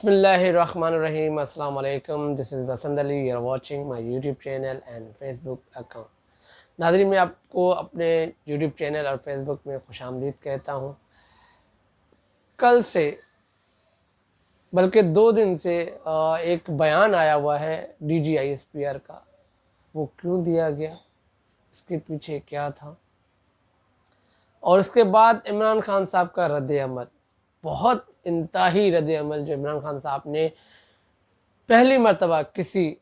Bismillahirrahmanirrahim. Assalamu alaikum. This is Vasant Ali. You are watching my YouTube channel and Facebook account. नाज़रीन, मैं आपको अपने YouTube channel और Facebook में खुशामदीद कहता हूँ। कल से बल्कि 2 दिन से एक बयान आया हुआ है DGISPR का। वो क्यों दिया गया, इसके पीछे क्या था, और उसके बाद इमरान खान साहब का रद्द-ए-अमल, बहुत इंतहाई रद्द-ए-अमल जो इमरान खान साहब ने पहली मर्तबा किसी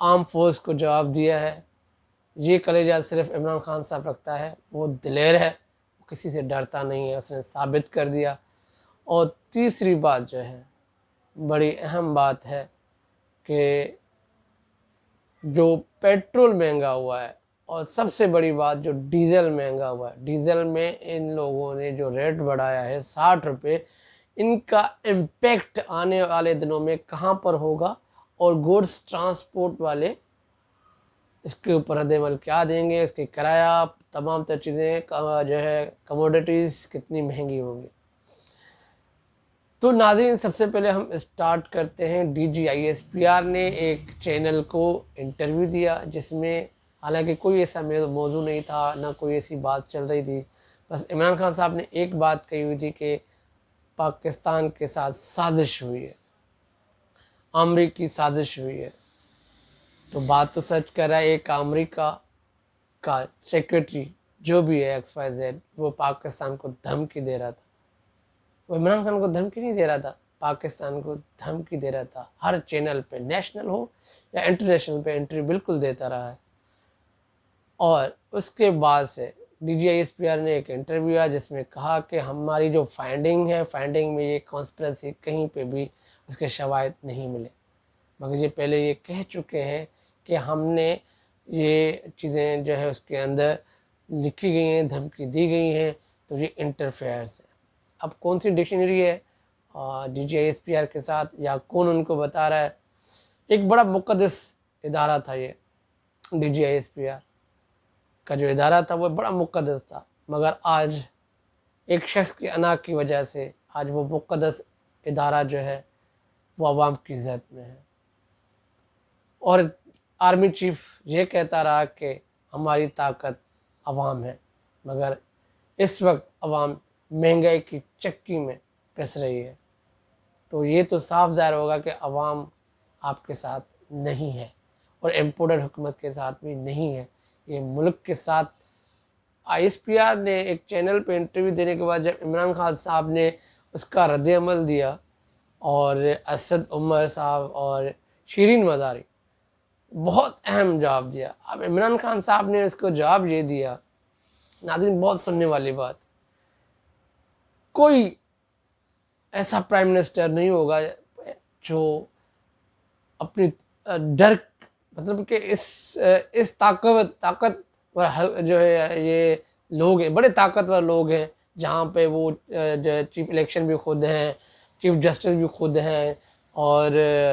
आर्म फोर्स को जवाब दिया है। ये कलेजा सिर्फ इमरान खान साहब रखता है, वो दिलेर है, वो किसी से डरता नहीं है, उसने साबित कर दिया। और तीसरी बात जो है, बड़ी अहम बात है कि जो पेट्रोल महंगा हुआ है और सबसे बड़ी बात जो डीज़ल महंगा हुआ है, डीज़ल में इन लोगों ने जो रेट बढ़ाया है 60 रुपये, इनका इम्पैक्ट आने वाले दिनों में कहाँ पर होगा, और गुड्स ट्रांसपोर्ट वाले इसके ऊपर रद्द-ए-अमल क्या देंगे, इसके किराया, तमाम तर चीज़ें जो है कमोडिटीज़ कितनी महंगी होंगी। तो नाज़रीन, सबसे पहले हम स्टार्ट करते हैं। DGISPR ने एक चैनल को इंटरव्यू दिया जिसमें हालांकि कोई ऐसा मौजू नहीं था, ना कोई ऐसी बात चल रही थी। बस इमरान खान साहब ने एक बात कही हुई थी कि पाकिस्तान के साथ साजिश हुई है, अमरीकी साजिश हुई है। तो बात तो सच कर रहा है, एक अमरीका का सेक्रेटरी जो भी है XYZ, वो पाकिस्तान को धमकी दे रहा था। वो इमरान खान को धमकी नहीं दे रहा था, पाकिस्तान को धमकी दे रहा था। हर चैनल पे, नेशनल हो या इंटरनेशनल पे, इंटरव्यू बिल्कुल देता रहा है। और उसके बाद से DGISPR ने एक इंटरव्यू दिया जिसमें कहा कि हमारी जो फाइंडिंग है, फाइंडिंग में ये कॉन्स्पिरेसी कहीं पे भी उसके शवाहिद नहीं मिले, मगर ये पहले ये कह चुके हैं कि हमने ये चीज़ें जो है उसके अंदर लिखी गई हैं, धमकी दी गई हैं, तो ये इंटरफेयर्स है। अब कौन सी डिक्शनरी है DGISPR के साथ, या कौन उनको बता रहा है? एक बड़ा मुक़द्दस इदारा था ये, DGISPR का जो इदारा था वो बड़ा मुक़द्दस था, मगर आज एक शख्स की अना की वजह से आज वो मुक़द्दस इदारा जो है वो अवाम की ज़द में है। और आर्मी चीफ ये कहता रहा कि हमारी ताकत अवाम है, मगर इस वक्त अवाम महंगाई की चक्की में पिस रही है। तो ये तो साफ ज़ाहिर होगा कि अवाम आपके साथ नहीं है, और इम्पोर्टेड हुकूमत के साथ भी नहीं है, ये मुल्क के साथ। ISPR ने एक चैनल पे इंटरव्यू देने के बाद जब इमरान खान साहब ने उसका रद्द-ए-अमल दिया, और असद उमर साहब और शीरीन मदारी बहुत अहम जवाब दिया। अब इमरान खान साहब ने इसको जवाब ये दिया, नाज़रीन बहुत सुनने वाली बात, कोई ऐसा प्राइम मिनिस्टर नहीं होगा जो अपनी डर, मतलब कि इस ताकतवर जो है, ये लोग हैं, बड़े ताकतवर लोग हैं, जहाँ पे वो चीफ इलेक्शन भी खुद हैं, चीफ जस्टिस भी खुद हैं, और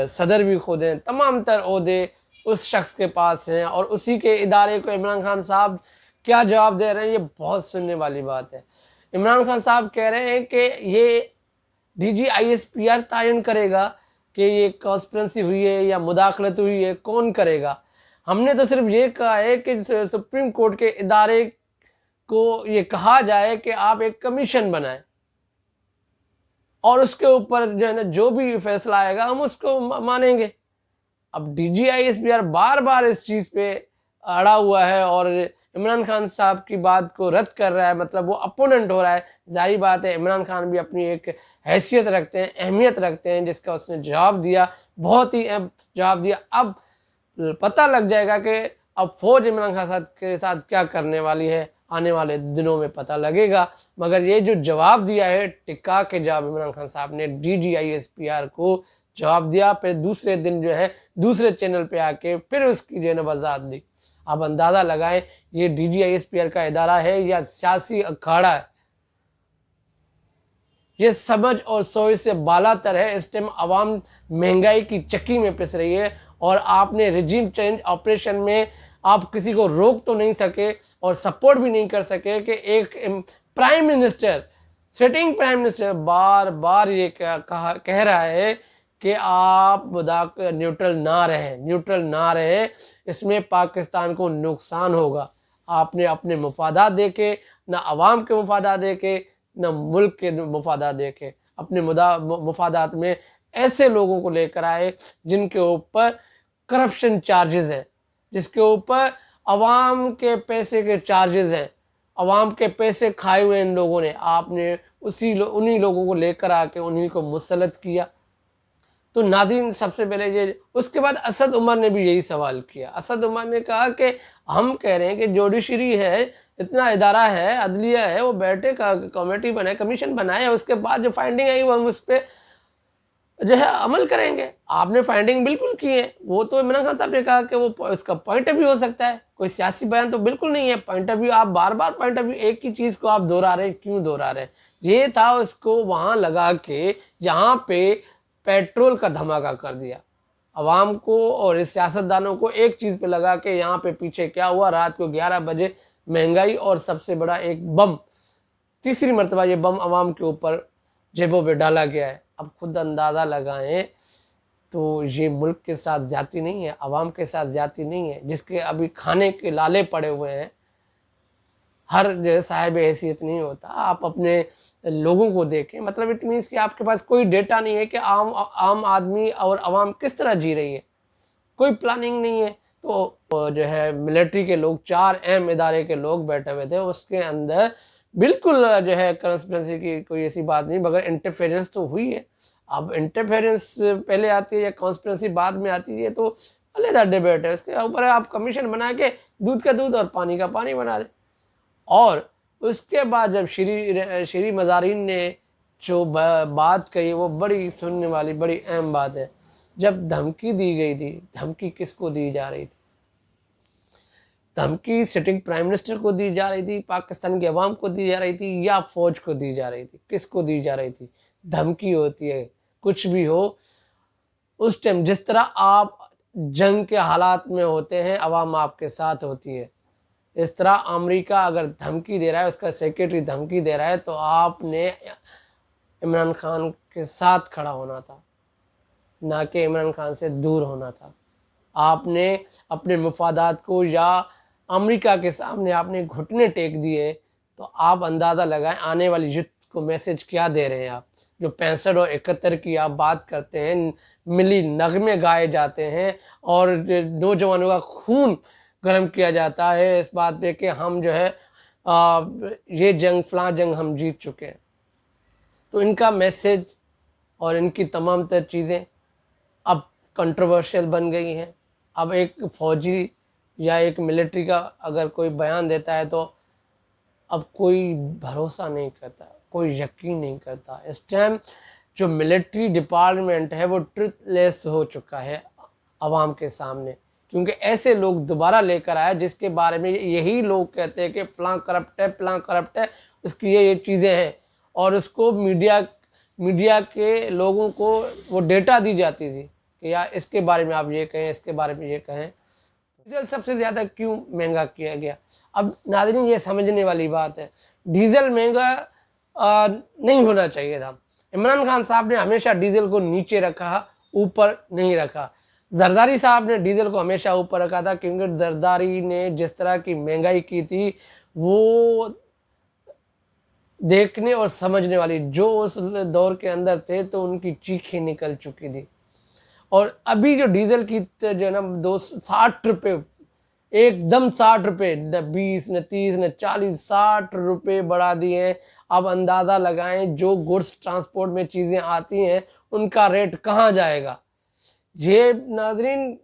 सदर भी खुद हैं, तमाम तर ओहदे उस शख्स के पास हैं, और उसी के इदारे को इमरान खान साहब क्या जवाब दे रहे हैं, ये बहुत सुनने वाली बात है। इमरान खान साहब कह रहे हैं कि ये DGISPR तयन करेगा कि ये कॉन्स्पिरेसी हुई है या मुदाखलत हुई है, कौन करेगा। हमने तो सिर्फ ये कहा है कि सुप्रीम कोर्ट के इदारे को ये कहा जाए कि आप एक कमीशन बनाएं, और उसके ऊपर जो है ना, जो भी फैसला आएगा हम उसको मानेंगे। अब DGISPR बार बार इस चीज़ पे अड़ा हुआ है और इमरान खान साहब की बात को रद्द कर रहा है, मतलब वो अपोनेंट हो रहा है। जाहिर बात है, इमरान खान भी अपनी एक हैसियत रखते हैं, अहमियत रखते हैं, जिसका उसने जवाब दिया, बहुत ही अहम जवाब दिया। अब पता लग जाएगा कि अब फ़ौज इमरान खान के साथ क्या करने वाली है, आने वाले दिनों में पता लगेगा। मगर ये जो जवाब दिया है, टिक्का के जवाब इमरान खान साहब ने DGISPR को जवाब दिया, फिर दूसरे दिन जो है दूसरे चैनल पे आके फिर उसकी जो है वजाहत दी। आप अंदाज़ा लगाएं, ये DGISPR का इदारा है या सियासी अखाड़ा है, ये समझ और सोच से बालातर है। इस टाइम आवाम महंगाई की चक्की में पिस रही है, और आपने रिजीम चेंज ऑपरेशन में आप किसी को रोक तो नहीं सके और सपोर्ट भी नहीं कर सके कि एक prime minister sitting prime minister बार बार ये कह रहा है कि आप न्यूट्रल ना रहे, इसमें पाकिस्तान को नुकसान होगा। आपने अपने मफादात देखे, ना अवाम के मफादात देखे, ना मुल्क के मफादात देखे। अपने मफादात में ऐसे लोगों को लेकर आए जिनके ऊपर करप्शन चार्जेस हैं, जिसके ऊपर अवाम के पैसे के चार्जेस हैं, अवाम के पैसे खाए हुए इन लोगों ने। आपने उन्हीं लोगों को लेकर आके उन्हीं को मुसल्लत किया। तो नाज़रीन, सबसे पहले ये, उसके बाद असद उमर ने भी यही सवाल किया। असद उमर ने कहा कि हम कह रहे हैं कि जुडिशरी है, इतना इदारा है, अदलिया है, वो बैठे कमेटी बनाए, कमीशन बनाए, उसके बाद जो फाइंडिंग आई वो हम उस पर जो है अमल करेंगे। आपने फाइंडिंग बिल्कुल की है। वो तो इमरान खान साहब ने कहा कि वो उसका पॉइंट ऑफ व्यू हो सकता है, कोई सियासी बयान तो बिल्कुल नहीं है। पॉइंट ऑफ व्यू, आप बार बार पॉइंट ऑफ व्यू, एक ही चीज़ को आप दोहरा रहे, क्यों दोहरा रहे? ये था उसको वहाँ लगा के यहाँ पे पेट्रोल का धमाका कर दिया। अवाम को और इस सियासतदानों को एक चीज़ पे लगा के यहाँ पे पीछे क्या हुआ, रात को 11 बजे महंगाई और सबसे बड़ा एक बम, तीसरी मरतबा ये बम अवाम के ऊपर जेबों पे डाला गया है। अब खुद अंदाज़ा लगाएं तो ये मुल्क के साथ ज़्यादती नहीं है, अवाम के साथ ज़्यादती नहीं है, जिसके अभी खाने के लाले पड़े हुए हैं। हर जो साहिब हैसियत नहीं होता। आप अपने लोगों को देखें, मतलब इट मीन्स कि आपके पास कोई डेटा नहीं है कि आम आदमी और अवाम किस तरह जी रही है, कोई प्लानिंग नहीं है। तो जो है मिलिट्री के लोग, 4 अहम इदारे के लोग बैठे हुए थे, उसके अंदर बिल्कुल जो है कंस्पिरेसी की कोई ऐसी बात नहीं, मगर इंटरफेरेंस तो हुई है। अब इंटरफेरेंस पहले आती है या कंस्पिरेसी बाद में आती है, तो अलग डिबेट है। उसके ऊपर आप कमीशन बना के दूध का दूध और पानी का पानी बना दें। और उसके बाद जब श्री मज़ारिन ने जो बात कही, वो बड़ी सुनने वाली, बड़ी अहम बात है। जब धमकी दी गई थी, धमकी किसको दी जा रही थी? धमकी सिटिंग प्राइम मिनिस्टर को दी जा रही थी, पाकिस्तान की अवाम को दी जा रही थी, या फौज को दी जा रही थी? किसको दी जा रही थी? धमकी होती है, कुछ भी हो, उस टाइम जिस तरह आप जंग के हालात में होते हैं, अवाम आपके साथ होती है। इस तरह अमेरिका अगर धमकी दे रहा है, उसका सेक्रेटरी धमकी दे रहा है, तो आपने इमरान खान के साथ खड़ा होना था, ना कि इमरान खान से दूर होना था। आपने अपने मफादात को या अमेरिका के सामने आपने घुटने टेक दिए, तो आप अंदाज़ा लगाएं आने वाली युद्ध को मैसेज क्या दे रहे हैं आप। जो 65 और 71 की आप बात करते हैं, मिली नगमे गाए जाते हैं और नौजवानों का खून गर्म किया जाता है इस बात पे कि हम जो है ये जंग, फलां जंग हम जीत चुके हैं। तो इनका मैसेज और इनकी तमाम तर चीज़ें अब कंट्रोवर्शियल बन गई हैं। अब एक फ़ौजी या एक मिलिट्री का अगर कोई बयान देता है तो अब कोई भरोसा नहीं करता, कोई यकीन नहीं करता। इस टाइम जो मिलिट्री डिपार्टमेंट है वो ट्रुथलेस हो चुका है अवाम के सामने, क्योंकि ऐसे लोग दोबारा लेकर आए जिसके बारे में यही लोग कहते हैं कि फलां करप्ट है, फलां करप्ट है, उसकी ये चीज़ें हैं, और उसको मीडिया के लोगों को वो डेटा दी जाती थी कि यार इसके बारे में आप ये कहें, इसके बारे में ये कहें। डीजल सबसे ज़्यादा क्यों महंगा किया गया? अब नाज़रीन, ये समझने वाली बात है, डीजल महंगा नहीं होना चाहिए था। इमरान खान साहब ने हमेशा डीजल को नीचे रखा, ऊपर नहीं रखा। जरदारी साहब ने डीजल को हमेशा ऊपर रखा था, क्योंकि जरदारी ने जिस तरह की महंगाई की थी वो देखने और समझने वाली, जो उस दौर के अंदर थे तो उनकी चीखें निकल चुकी थी। और अभी जो डीजल की जो है ना 60 रुपये, एकदम 60 रुपये, न 20 न 30 न 40, 60 रुपये बढ़ा दिए हैं। अब अंदाज़ा लगाएं जो गुड्स ट्रांसपोर्ट में चीज़ें आती हैं उनका रेट कहाँ जाएगा। ये नाजरीन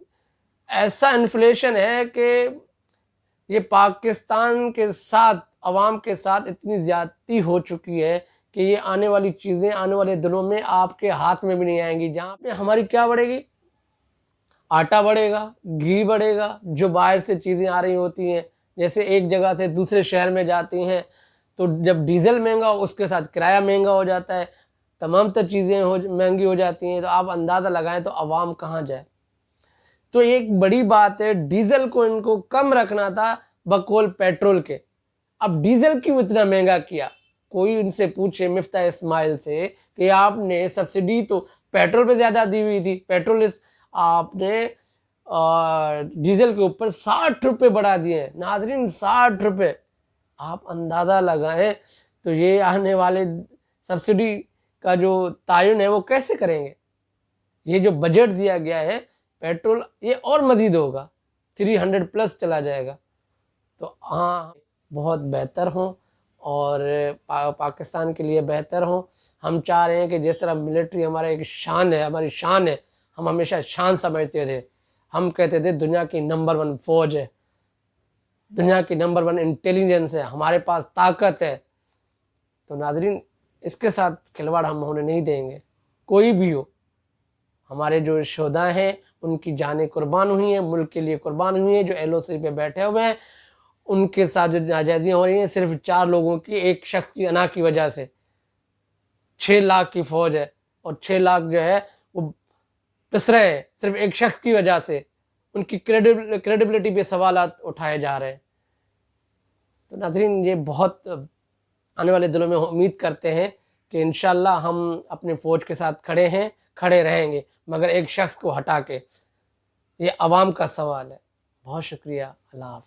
ऐसा इन्फ्लेशन है कि ये पाकिस्तान के साथ, अवाम के साथ इतनी ज़्यादती हो चुकी है कि ये आने वाली चीज़ें आने वाले दिनों में आपके हाथ में भी नहीं आएंगी। जहाँ पे हमारी क्या बढ़ेगी? आटा बढ़ेगा, घी बढ़ेगा, जो बाहर से चीज़ें आ रही होती हैं, जैसे एक जगह से दूसरे शहर में जाती हैं, तो जब डीजल महंगा हो उसके साथ किराया महंगा हो जाता है, तमाम तर चीज़ें महंगी हो जाती हैं। तो आप अंदाज़ा लगाएं तो आवाम कहाँ जाए। तो एक बड़ी बात है, डीजल को इनको कम रखना था बकौल पेट्रोल के। अब डीजल क्यों इतना महंगा किया? کوئی ان سے پوچھے مفتاح اسماعیل سے کہ آپ نے سبسڈی تو پیٹرول پہ زیادہ دی ہوئی تھی، پیٹرول آپ نے ڈیزل کے اوپر 60 روپے بڑھا دیے ہیں۔ ناظرین 60 روپے، آپ اندازہ لگائیں تو یہ آنے والے سبسڈی کا جو تعین ہے وہ کیسے کریں گے؟ یہ جو بجٹ دیا گیا ہے پیٹرول یہ اور مزید ہوگا، 300 پلس چلا جائے گا۔ تو ہاں بہت بہتر ہوں اور پاکستان کے لیے بہتر ہوں۔ ہم چاہ رہے ہیں کہ جس طرح ملٹری ہمارا ایک شان ہے، ہماری شان ہے، ہم ہمیشہ شان سمجھتے تھے، ہم کہتے تھے دنیا کی نمبر 1 فوج ہے، دنیا کی نمبر 1 انٹیلیجنس ہے، ہمارے پاس طاقت ہے۔ تو ناظرین اس کے ساتھ کھلواڑ ہم ہونے نہیں دیں گے، کوئی بھی ہو۔ ہمارے جو شہداء ہیں ان کی جانیں قربان ہوئی ہیں، ملک کے لیے قربان ہوئی ہیں، جو LOC پہ بیٹھے ہوئے ہیں ان کے ساتھ جو ناجائزیاں ہو رہی ہیں صرف 4 لوگوں کی، ایک شخص کی انا کی وجہ سے۔ 6 لاکھ کی فوج ہے اور 6 لاکھ جو ہے وہ پس رہے ہیں صرف ایک شخص کی وجہ سے، ان کی کریڈیبلٹی پہ سوالات اٹھائے جا رہے ہیں۔ تو ناظرین یہ بہت آنے والے دنوں میں امید کرتے ہیں کہ انشاءاللہ ہم اپنے فوج کے ساتھ کھڑے ہیں، کھڑے رہیں گے، مگر ایک شخص کو ہٹا کے۔ یہ عوام کا سوال ہے۔ بہت شکریہ، اللہ حافظ۔